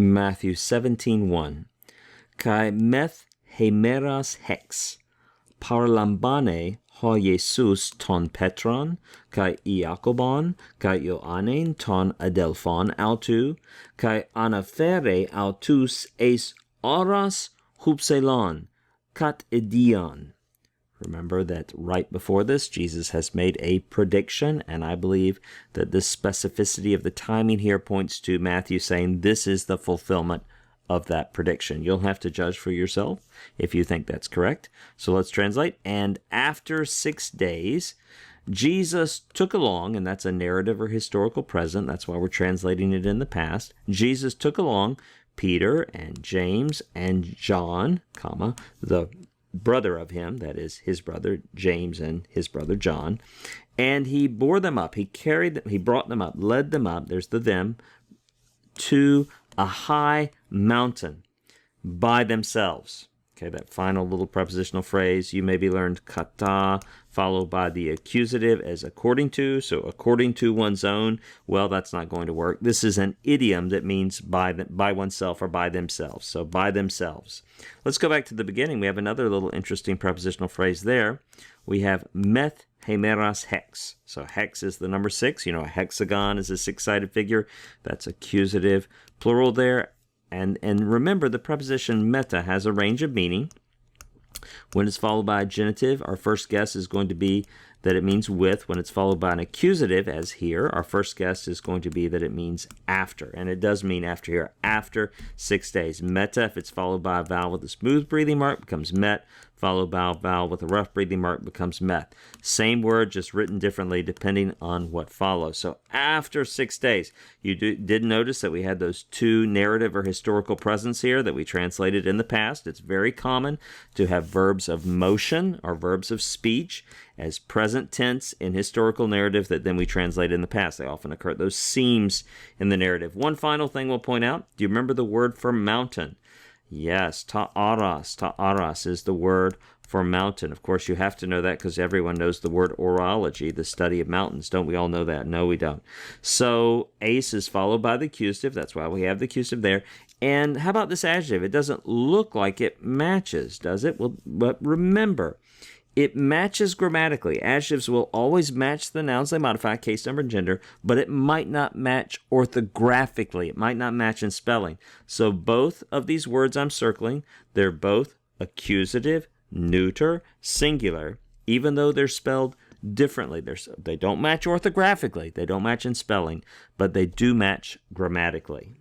Matthew 17:1. Kai meth hemeras hex, parlambane ho Jesus ton Petron, kai Iacobon, kai Ioannein ton Adelphon autu, kai anafere autus eis oras hupselon, kat idion. Remember that right before this, Jesus has made a prediction, and I believe that this specificity of the timing here points to Matthew saying this is the fulfillment of that prediction. You'll have to judge for yourself if you think that's correct. So let's translate. And after 6 days, Jesus took along, and that's a narrative or historical present. That's why we're translating it in the past. Jesus took along Peter and James and John, the brother of him, that is his brother James and his brother John, and he bore them up, he carried them, he brought them up, led them up, there's the them, to a high mountain by themselves. Okay, that final little prepositional phrase, you maybe learned kata, followed by the accusative as according to, so according to one's own, well, that's not going to work. This is an idiom that means by oneself or by themselves, so by themselves. Let's go back to the beginning. We have another little interesting prepositional phrase there. We have meth hemeras hex. So hex is the number 6. You know, a hexagon is a 6-sided figure. That's accusative, plural there. And remember, the preposition meta has a range of meaning. When it's followed by a genitive, our first guess is going to be that it means with. When it's followed by an accusative, as here, our first guess is going to be that it means after. And it does mean after here, after 6 days. Meta, if it's followed by a vowel with a smooth breathing mark, becomes met. Followed by a vowel with a rough breathing mark becomes meth. Same word, just written differently depending on what follows. So after 6 days, you did notice that we had those 2 narrative or historical presents here that we translated in the past. It's very common to have verbs of motion or verbs of speech as present tense in historical narrative that then we translate in the past. They often occur at those seams in the narrative. One final thing we'll point out. Do you remember the word for mountain? Yes, ta'aras. Ta'aras is the word for mountain. Of course, you have to know that because everyone knows the word orology, the study of mountains. Don't we all know that? No, we don't. So, ace is followed by the accusative. That's why we have the accusative there. And how about this adjective? It doesn't look like it matches, does it? Well, but remember, it matches grammatically. Adjectives will always match the nouns they modify, case, number, and gender, but it might not match orthographically. It might not match in spelling. So both of these words I'm circling, they're both accusative, neuter, singular, even though they're spelled differently. They don't match orthographically. They don't match in spelling, but they do match grammatically.